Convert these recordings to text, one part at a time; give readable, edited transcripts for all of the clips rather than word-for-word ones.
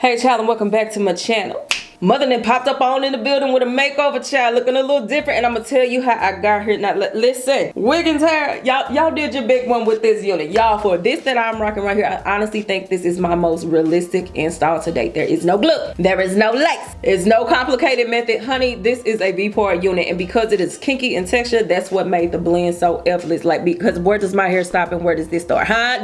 Hey child, and welcome back to my channel. Mother then popped up on in the building with a makeover, child, looking a little different, and I'm gonna tell you how I got here. Now listen, Wiggins hair, y'all did your big one with this unit. Y'all, for this that I'm rocking right here, I honestly think this is my most realistic install to date. There is no glue, there is no lace, it's no complicated method, honey. This is a V-part unit, and because it is kinky in texture, that's what made the blend so effortless. Like, because where does my hair stop and where does this start? Huh?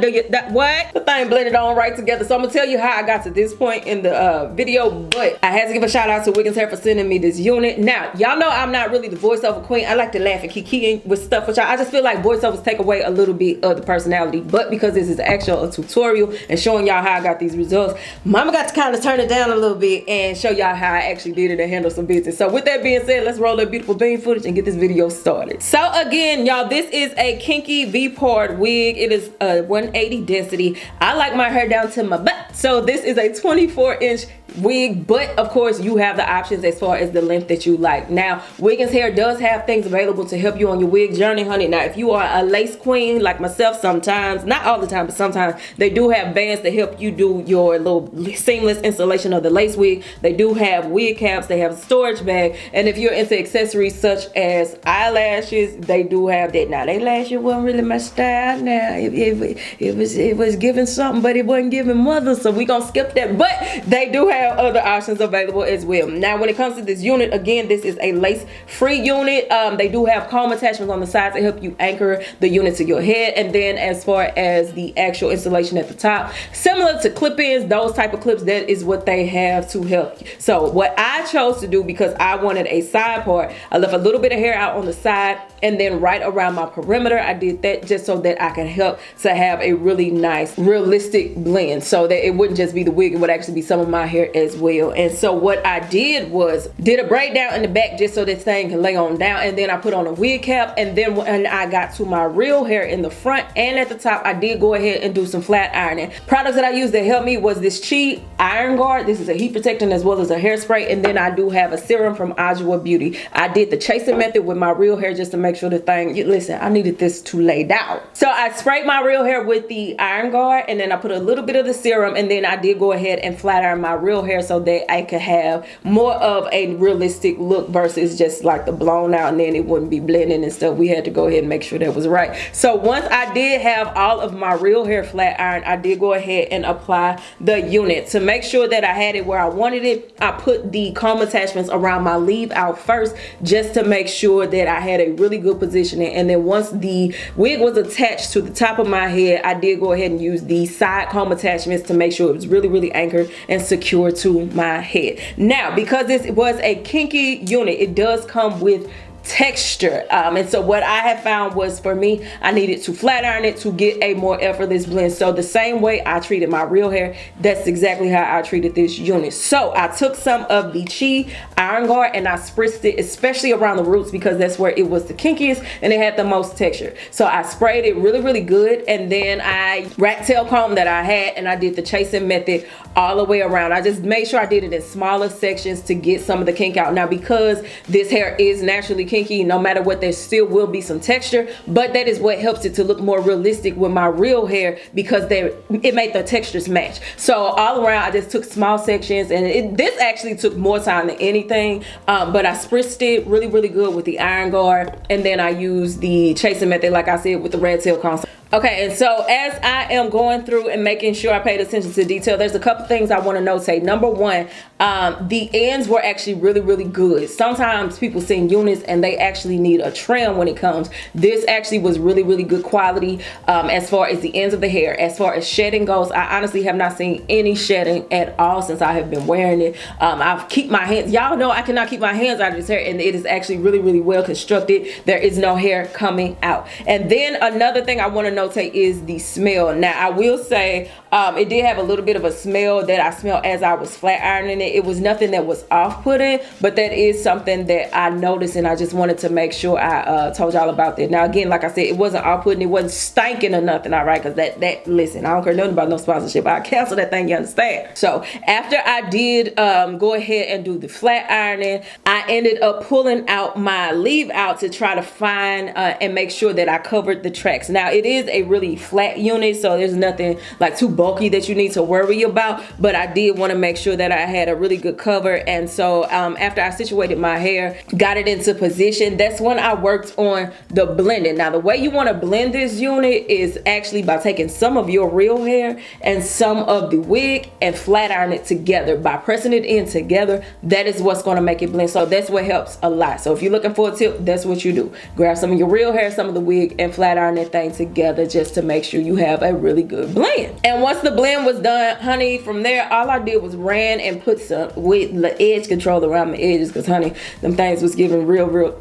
What? The thing blended on right together. So I'm gonna tell you how I got to this point in the video, but I had to give a shout out to Wiggins hair for sending me this unit. Now, y'all know I'm not really the voiceover queen. I like to laugh and kiki with stuff with y'all. I just feel like voiceovers take away a little bit of the personality, but because this is actually a tutorial and showing y'all how I got these results, mama got to kind of turn it down a little bit and show y'all how I actually did it and handle some business. So with that being said, let's roll that beautiful bean footage and get this video started. So again, y'all, this is a kinky V-part wig. It is a 180 density. I like my hair down to my butt, so this is a 24-inch wig, but of course you have the options as far as the length that you like. Now, Wiggins hair does have things available to help you on your wig journey, honey. Now, if you are a lace queen like myself, sometimes, not all the time, but sometimes they do have bands to help you do your little seamless installation of the lace wig. They do have wig caps, they have a storage bag, and if you're into accessories such as eyelashes, they do have that. Now, they lashes wasn't really my style. Now, it was giving something, but it wasn't giving mother, so we gonna skip that. But they do have other options available as well. Now, when it comes to this unit, again, this is a lace-free unit. They do have comb attachments on the sides to help you anchor the unit to your head, and then as far as the actual installation at the top, similar to clip-ins, those type of clips, that is what they have to help you. So what I chose to do, because I wanted a side part, I left a little bit of hair out on the side, and then right around my perimeter, I did that just so that I can help to have a really nice, realistic blend, so that it wouldn't just be the wig, it would actually be some of my hair as well. And so what I did was did a braid down in the back just so this thing can lay on down, and then I put on a wig cap, and then when I got to my real hair in the front and at the top, I did go ahead and do some flat ironing. Products that I used to help me was this Chi Iron Guard. This is a heat protectant as well as a hairspray, and then I do have a serum from Hazelwood Beauty. I did the chasing method with my real hair just to make sure the thing, listen, I needed this to lay down. So I sprayed my real hair with the Iron Guard, and then I put a little bit of the serum, and then I did go ahead and flat iron my real hair so that I could have more of a realistic look versus just like the blown out, and then it wouldn't be blending and stuff. We had to go ahead and make sure that was right. So once I did have all of my real hair flat ironed, I did go ahead and apply the unit. To make sure that I had it where I wanted it, I put the comb attachments around my leave out first, just to make sure that I had a really good positioning. And then once the wig was attached to the top of my head, I did go ahead and use the side comb attachments to make sure it was really anchored and secure to my head. Now, because this was a kinky unit, it does come with texture, and so what I have found was, for me, I needed to flat iron it to get a more effortless blend. So the same way I treated my real hair, that's exactly how I treated this unit. So I took some of the Chi Iron Guard and I spritzed it, especially around the roots, because that's where it was the kinkiest and it had the most texture. So I sprayed it really good, and then I rat tail comb that I had, and I did the chasing method all the way around. I just made sure I did it in smaller sections to get some of the kink out. Now, because this hair is naturally kinky, no matter what, there still will be some texture, but that is what helps it to look more realistic with my real hair, because it made the textures match. So all around, I just took small sections, and this actually took more time than anything, but I spritzed it really good with the Iron Guard, and then I used the chasing method, like I said, with the red tail comb. Okay, and so as I am going through and making sure I paid attention to detail, there's a couple things I want to notate. Number one, the ends were actually really good. Sometimes people send units and they actually need a trim when it comes. This actually was really good quality as far as the ends of the hair. As far as shedding goes, I honestly have not seen any shedding at all since I have been wearing it. I keep my hands, y'all know I cannot keep my hands out of this hair, and it is actually really well constructed. There is no hair coming out. And then another thing I want to notate is the smell. Now, I will say it did have a little bit of a smell that I smelled as I was flat ironing it. It was nothing that was off-putting, but that is something that I noticed, and I just wanted to make sure I told y'all about that. Now, again, like I said, it wasn't off-putting, it wasn't stinking or nothing, all right? Because that listen, I don't care nothing about no sponsorship. I cancel that thing, you understand? So after I did go ahead and do the flat ironing, I ended up pulling out my leave out to try to find and make sure that I covered the tracks. Now, it is a really flat unit, so there's nothing like too bulky that you need to worry about, but I did want to make sure that I had a really good cover. And so after I situated my hair, got it into position, that's when I worked on the blending. Now the way you want to blend this unit is actually by taking some of your real hair and some of the wig and flat iron it together. By pressing it in together, that is what's going to make it blend. So that's what helps a lot. So if you're looking for a tip, that's what you do. Grab some of your real hair, some of the wig, and flat iron that thing together just to make sure you have a really good blend. And once the blend was done, honey, from there all I did was ran and put some with the edge control around my edges, because honey, them things was giving real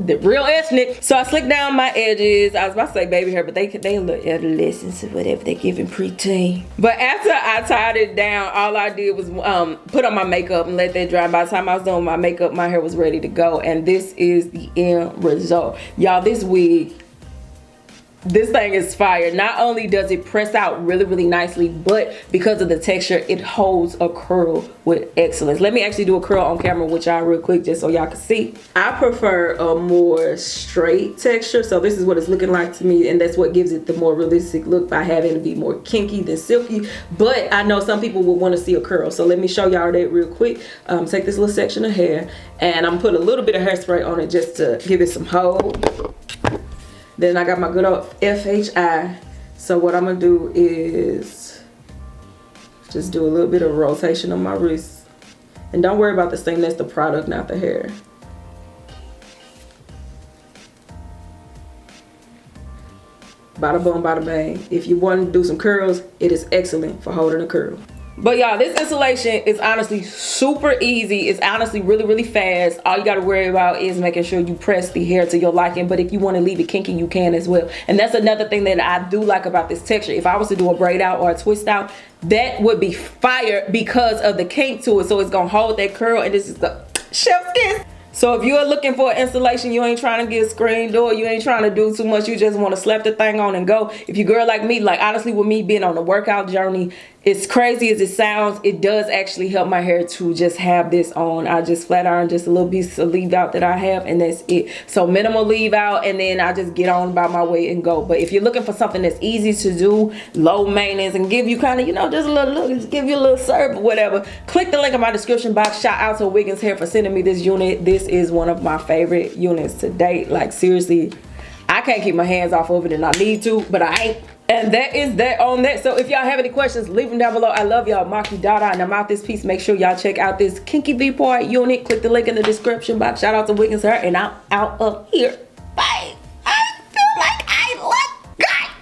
ethnic. So I slicked down my edges. I was about to say baby hair, but they look adolescents or whatever, they giving preteen. But after I tied it down, all I did was put on my makeup and let that dry. By the time I was done with my makeup, my hair was ready to go, and this is the end result. Y'all, this wig, this thing is fire. Not only does it press out really nicely, but because of the texture, it holds a curl with excellence. Let me actually do a curl on camera with y'all real quick just so y'all can see. I prefer a more straight texture, so this is what it's looking like to me, and that's what gives it the more realistic look by having to be more kinky than silky. But I know some people would want to see a curl, so let me show y'all that real quick. Take this little section of hair, and I'm putting a little bit of hairspray on it just to give it some hold. Then I got my good old FHI. So what I'm gonna do is just do a little bit of rotation on my wrist. And don't worry about this thing, that's the product, not the hair. Bada boom, bada bang. If you want to do some curls, it is excellent for holding a curl. But y'all, this installation is honestly super easy. It's honestly really fast. All you got to worry about is making sure you press the hair to your liking. But if you want to leave it kinky, you can as well. And that's another thing that I do like about this texture. If I was to do a braid out or a twist out, that would be fire because of the kink to it. So it's going to hold that curl, and this is the chef's kiss. So if you're looking for an installation, you ain't trying to get screened or you ain't trying to do too much, you just want to slap the thing on and go. If you girl like me, like honestly with me being on a workout journey, as crazy as it sounds, it does actually help my hair to just have this on. I just flat iron just a little piece of leave out that I have, and that's it. So minimal leave out, and then I just get on about my way and go. But if you're looking for something that's easy to do, low maintenance, and give you kind of, you know, just a little look, just give you a little serve or whatever, click the link in my description box. Shout out to Wiggins Hair for sending me this unit. This is one of my favorite units to date. Like seriously, I can't keep my hands off of it, and I need to, but I ain't. And that is that on that. So if y'all have any questions, leave them down below. I love y'all. Maki Dada, and I'm out this piece. Make sure y'all check out this kinky V-part unit. Click the link in the description box. Shout out to Wiggins Hair, and I'm out of here.